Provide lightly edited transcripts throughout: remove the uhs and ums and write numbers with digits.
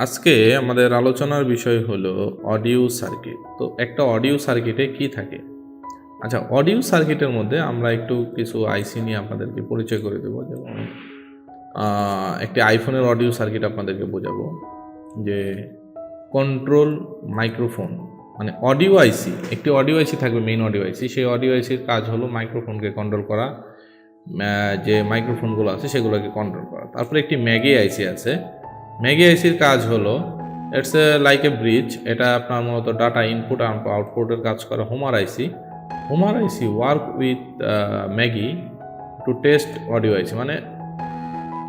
আজকে আমাদের আলোচনার বিষয় হলো অডিও সার্কিট। তো একটা অডিও সার্কিটে কি থাকে? আচ্ছা, অডিও সার্কিটের মধ্যে আমরা একটু কিছু আইসি নিয়ে আপনাদেরকে পরিচয় করে দেবো। যেমন একটি আইফোনের অডিও সার্কিট আপনাদেরকে বোঝাবো যে কন্ট্রোল মাইক্রোফোন, মানে অডিও আইসি, একটি অডিও আইসি থাকবে, মেইন অডিও আইসি। সেই অডিও আইসির কাজ হলো মাইক্রোফোনকে কন্ট্রোল করা, যে মাইক্রোফোনগুলো আছে সেগুলোকে কন্ট্রোল করা। তারপরে একটি ম্যাগি আইসি আছে। ম্যাগি আইসির কাজ হলো ইটস লাইক এ ব্রিজ। এটা আপনার মূলত ডাটা ইনপুট আর আউটপুটের কাজ করে হোমার আইসি। হোমার আইসি ওয়ার্ক উইথ ম্যাগি টু টেস্ট অডিও আইসি, মানে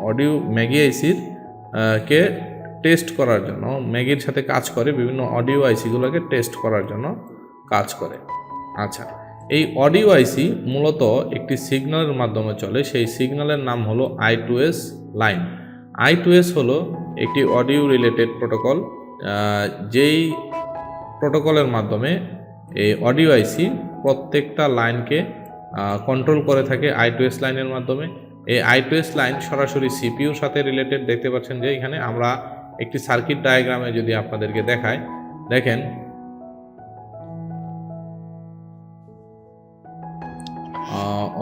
অডিও ম্যাগি আইসির কে টেস্ট করার জন্য ম্যাগির সাথে কাজ করে, বিভিন্ন অডিও আইসিগুলোকে টেস্ট করার জন্য কাজ করে। আচ্ছা, এই অডিও আইসি মূলত একটি সিগন্যালের মাধ্যমে চলে। সেই সিগন্যালের নাম হলো I2S লাইন। I2S হলো একটি অডিও রিলেটেড প্রোটোকল, যেই প্রোটোকলের মাধ্যমে এই অডিও আইসি প্রত্যেকটা লাইনকে কন্ট্রোল করে থাকে I2S লাইনের মাধ্যমে। এই I2S লাইন সরাসরি সিপিইউর সাথে রিলেটেড। দেখতে পাচ্ছেন যে এখানে আমরা একটি সার্কিট ডায়াগ্রামে যদি আপনাদেরকে দেখাই, দেখেন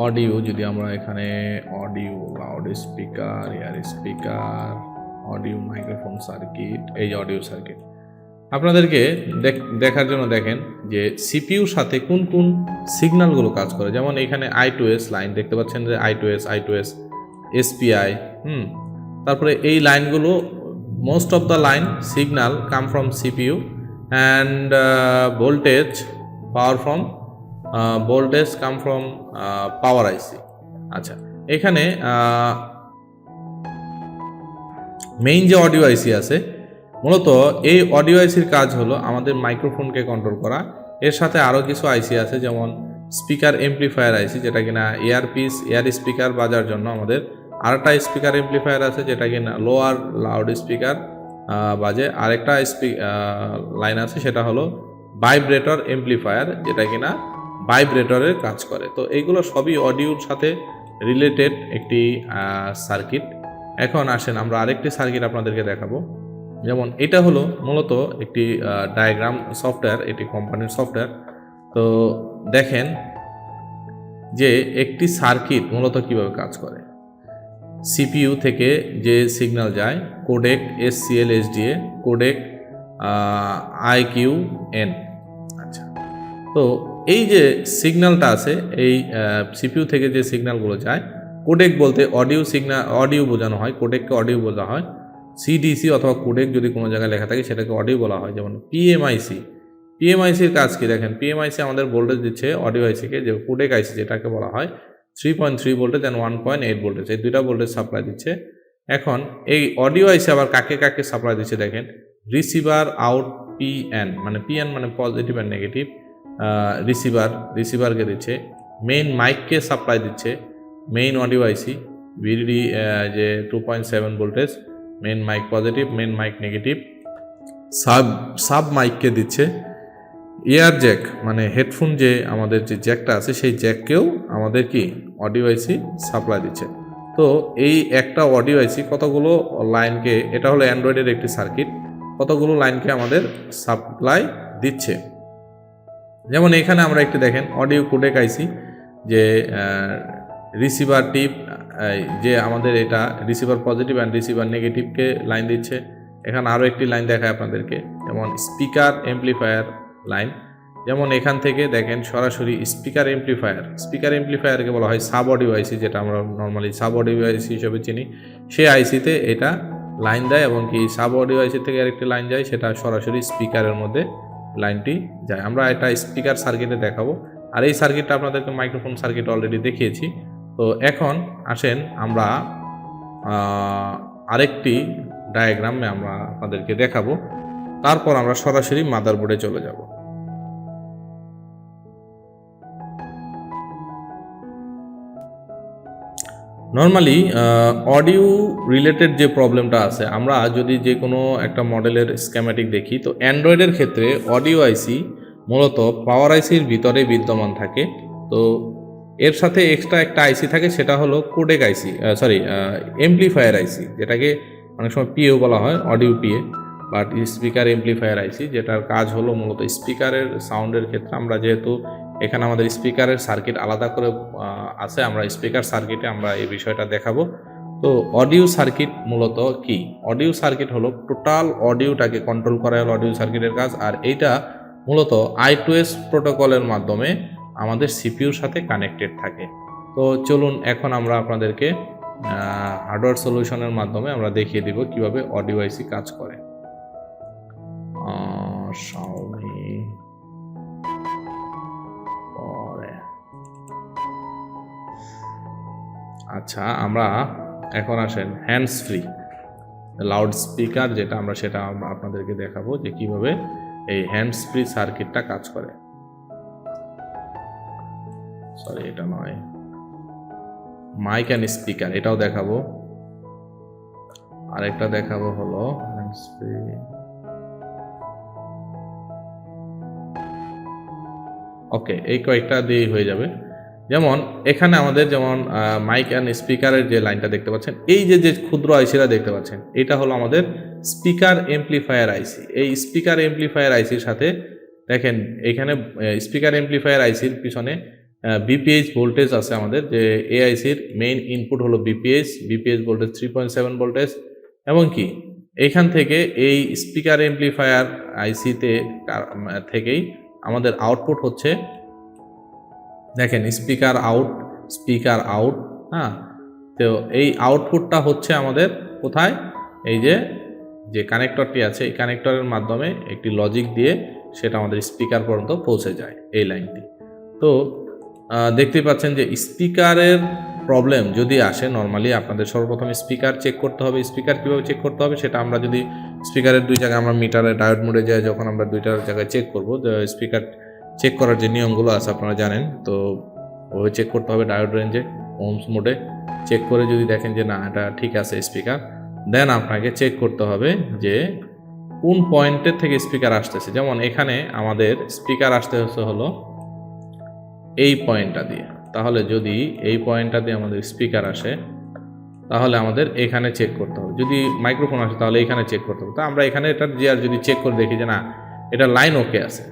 অডিও, যদি আমরা এখানে audio, loud speaker, air speaker, audio microphone circuit, এই অডিও সার্কিট আপনাদেরকে দেখার জন্য দেখেন যে সিপিইউর সাথে কোন কোন সিগন্যালগুলো কাজ করে। যেমন এখানে I2S লাইন দেখতে পাচ্ছেন যে I2S SPI, তারপরে এই লাইনগুলো most of the line signal come from CPU and voltage power from voltage come from power IC. আচ্ছা, এখানে মেইন যে অডিও আইসি আছে, মূলত এই অডিও আইসির কাজ হলো আমাদের মাইক্রোফোনকে কন্ট্রোল করা। এর সাথে আরও কিছু আইসি আছে, যেমন স্পিকার এমপ্লিফায়ার আইসি, যেটা কিনা এয়ার স্পিকার বাজার জন্য আমাদের। আরেকটা স্পিকার এমপ্লিফায়ার আছে যেটা কিনা লোয়ার লাউড স্পিকার বাজে। আরেকটা লাইন আছে সেটা হলো ভাইব্রেটর এমপ্লিফায়ার, যেটা কিনা ভাইব্রেটরের কাজ করে। তো এইগুলো সবই অডিওর সাথে রিলেটেড একটি সার্কিট। এখন আসেন আমরা আরেকটি সার্কিট আপনাদেরকে দেখাবো। যেমন এটা হলো মূলত একটি ডায়াগ্রাম সফটওয়্যার, এটি কোম্পানির সফটওয়্যার। তো দেখেন যে একটি সার্কিট মূলত কিভাবে কাজ করে। সিপিইউ থেকে যে সিগন্যাল যায়, codec SCL SDA, codec IQN। আচ্ছা, তো এই যে সিগন্যালটা আছে, এই সিপিইউ থেকে যে সিগন্যালগুলো যায়, কোডেক বলতে অডিও সিগন্যাল, অডিও বোঝানো হয়, কোডেককে অডিও বলা হয়। CDC অথবা কোডেক যদি কোনো জায়গায় লেখা থাকে সেটাকে অডিও বলা হয়। যেমন পিএমআইসির কাজ কি দেখেন, পিএমআইসি আমাদের ভোল্টেজ দিচ্ছে অডিও আইসিকে, যে কোডেক আইসি যেটাকে বলা হয় 3.3 ভোল্টেজ অ্যান্ড 1.8 ভোল্টেজ, এই দুইটা ভোল্টেজ সাপ্লাই দিচ্ছে। এখন এই অডিও আইসি আবার কাকে কাকে সাপ্লাই দিচ্ছে দেখেন, রিসিভার আউট PN, মানে PN মানে পজিটিভ অ্যান্ড নেগেটিভ, রিসিভারকে দিচ্ছে। মেইন মাইককে সাপ্লাই দিচ্ছে মেইন অডিও আইসি VDD, যে 2.7 voltage, main mic positive, main mic negative. Sub মাইককে দিচ্ছে। ইয়ার জ্যাক, মানে হেডফোন যে আমাদের যে জ্যাকটা আছে, সেই জ্যাককেও আমাদের কি অডিও আইসি সাপ্লাই দিচ্ছে। তো এই একটা অডিও আইসি কতগুলো লাইনকে, এটা হলো অ্যান্ড্রয়েডের একটি সার্কিট, কতগুলো লাইনকে আমাদের সাপ্লাই দিচ্ছে। যেমন এখানে আমরা একটি দেখেন অডিও কোডেক আইসি, যে রিসিভার টিপ, যে আমাদের এটা রিসিভার পজিটিভ অ্যান্ড রিসিভার নেগেটিভকে লাইন দিচ্ছে। এখানে আরও একটি লাইন দেখায় আপনাদেরকে, যেমন স্পিকার এমপ্লিফায়ার লাইন। যেমন এখান থেকে দেখেন সরাসরি স্পিকার এমপ্লিফায়ারকে বলা হয় সাব অডিও আইসি, যেটা আমরা নর্মালি সাব অডিও আইসি হিসেবে চিনি। সেই আইসিতে এটা লাইন দেয়, এবং কি সাব অডিও আইসি থেকে আরেকটি লাইন যায়, সেটা সরাসরি স্পিকারের মধ্যে লাইনটি যায়। আমরা এটা স্পিকার সার্কিটে দেখাবো, আর এই সার্কিটটা আপনাদেরকে মাইক্রোফোন সার্কিট অলরেডি দেখিয়েছি। তো এখন আসেন আমরা আরেকটি ডায়াগ্রামে আমরা আপনাদেরকে দেখাবো, তারপর আমরা সরাসরি মাদারবোর্ডে চলে যাব। নর্মালি অডিও রিলেটেড যে প্রবলেমটা আছে, আমরা যদি যে কোনো একটা মডেলের স্কেমেটিক দেখি, তো অ্যান্ড্রয়েডের ক্ষেত্রে অডিও আইসি মূলত পাওয়ার আইসির ভিতরে বিদ্যমান থাকে। তো এর সাথে এক্সট্রা একটা আইসি থাকে, সেটা হলো কোডেক আইসি, এমপ্লিফায়ার আইসি, যেটাকে অনেক সময় PA বলা হয়, audio PA। But speaker amplifier IC, যেটার কাজ হলো মূলত স্পিকারের সাউন্ডের ক্ষেত্রে আমরা যেহেতু এখানে আমাদের স্পিকারের সার্কিট আলাদা করে আছে, আমরা স্পিকার সার্কিটে আমরা এই বিষয়টা দেখাবো। তো অডিও সার্কিট মূলত কি? অডিও সার্কিট হলো টোটাল অডিওটাকে কন্ট্রোল করা হলো অডিও সার্কিটের কাজ, আর এইটা মূলত I2S প্রোটোকলের মাধ্যমে আমাদের সিপিইউর সাথে কানেক্টেড থাকে। তো চলুন এখন আমরা আপনাদেরকে হার্ডওয়্যার সলিউশনের মাধ্যমে আমরা দেখিয়ে দিব কিভাবে অডিও আইসি কাজ করে। আচ্ছা, আমরা এখন আসেন হ্যান্ডস ফ্রি লাউড স্পিকার, যেটা আমরা সেটা আপনাদেরকে দেখাবো যে কিভাবে এই হ্যান্ডস ফ্রি সার্কিটটা কাজ করে। সরি, এটা নয়, মাইক অ্যান্ড স্পিকার এটাও দেখাবো, আরেকটা দেখাবো হলো হ্যান্ডস ফ্রি। ওকে, এই কয়েকটা দিয়েই হয়ে যাবে। যেমন এখানে আমাদের যেমন মাইক অ্যান্ড স্পিকারের যে লাইনটা দেখতে পাচ্ছেন, এই যে যে ক্ষুদ্র আইসিটা দেখতে পাচ্ছেন, এটা হলো আমাদের স্পিকার এমপ্লিফায়ার আইসি। এই স্পিকার এমপ্লিফায়ার আইসির সাথে দেখেন এখানে স্পিকার এমপ্লিফায়ার আইসির পিছনে বিপিএইচ ভোল্টেজ আছে আমাদের, যে এই আইসির মেইন ইনপুট হলো বিপিএইচ ভোল্টেজ 3.7 ভোল্টেজ, এবং কি এইখান থেকে এই স্পিকার এমপ্লিফায়ার আইসিতে থেকেই আমাদের আউটপুট হচ্ছে, দেখেন স্পিকার আউট। হ্যাঁ, তো এই আউটপুটটা হচ্ছে আমাদের কোথায়, এই যে কানেক্টরটি আছে, এই কানেক্টরের মাধ্যমে একটি লজিক দিয়ে সেটা আমাদের স্পিকার পর্যন্ত পৌঁছে যায় এই লাইনটি। তো দেখতে পাচ্ছেন যে স্পিকারের প্রবলেম যদি আসে, নর্মালি আপনাদের সর্বপ্রথম স্পিকার চেক করতে হবে। স্পিকার কীভাবে চেক করতে হবে সেটা আমরা যদি স্পিকারের দুই জায়গায় আমরা মিটারে ডায়োড মোডে যাই, যখন আমরা দুইটার জায়গায় চেক করব, স্পিকার চেক করার যে নিয়মগুলো আছে আপনারা জানেন, তো ওই চেক করতে হবে ডায়োড রেঞ্জে ওহমস মোডে। চেক করে যদি দেখেন যে না এটা ঠিক আছে স্পিকার, দেন আপনাকে চেক করতে হবে যে কোন পয়েন্টের থেকে স্পিকার আসতেছে। যেমন এখানে আমাদের স্পিকার আসতে হলো এই পয়েন্টটা দিয়ে, তাহলে যদি এই পয়েন্টটা দিয়ে আমাদের স্পিকার আসে তাহলে আমাদের এখানে চেক করতে হবে। যদি মাইক্রোফোন আসে তাহলে এখানে চেক করতে হবে। তো আমরা এখানে এটা আর যদি চেক করে দেখি যে না এটা লাইন ওকে আছে,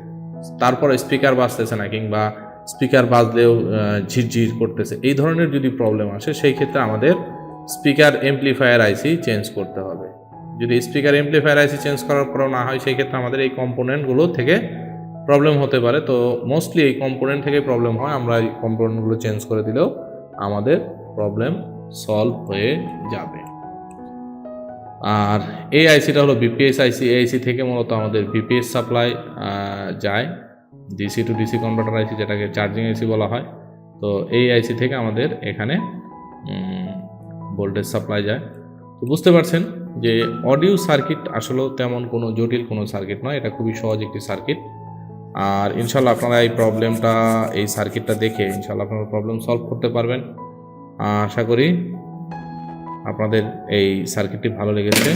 তারপর স্পিকার বাজতেছে না, কিংবা স্পিকার বাজলেও ঝিরঝির করতেছে, এই ধরনের যদি প্রবলেম আসে সেই ক্ষেত্রে আমাদের স্পিকার এমপ্লিফায়ার আইসি চেঞ্জ করতে হবে। যদি স্পিকার এমপ্লিফায়ার আইসি চেঞ্জ করার পরেও না হয়, সেই ক্ষেত্রে আমাদের এই কম্পোনেন্টগুলো থেকে প্রবলেম হতে পারে। তো মোস্টলি এই কম্পোনেন্ট থেকে প্রবলেম হয়, আমরা এই কম্পোনেন্টগুলো চেঞ্জ করে দিলেও আমাদের প্রবলেম সলভ হয়ে যাবে। আর এই আইসিটা হলো বিপিএস আইসি। এই আইসি থেকে মূলত আমাদের বিপিএস সাপ্লাই যায়, ডিসি টু ডিসি কনভার্টার আইসি, যেটাকে চার্জিং আইসি বলা হয়। তো এই আইসি থেকে আমাদের এখানে ভোল্টেজ সাপ্লাই যায়। তো বুঝতে পারছেন যে অডিও সার্কিট আসলে তেমন কোনো জটিল কোনো সার্কিট নয়, এটা খুবই সহজ একটি সার্কিট। আর ইনশাল্লাহ আপনারা এই সার্কিটটা দেখে ইনশাল্লাহ আপনারা প্রবলেম সলভ করতে পারবেন। আশা করি আপনাদের এই সার্কিটটি ভালো লেগেছে।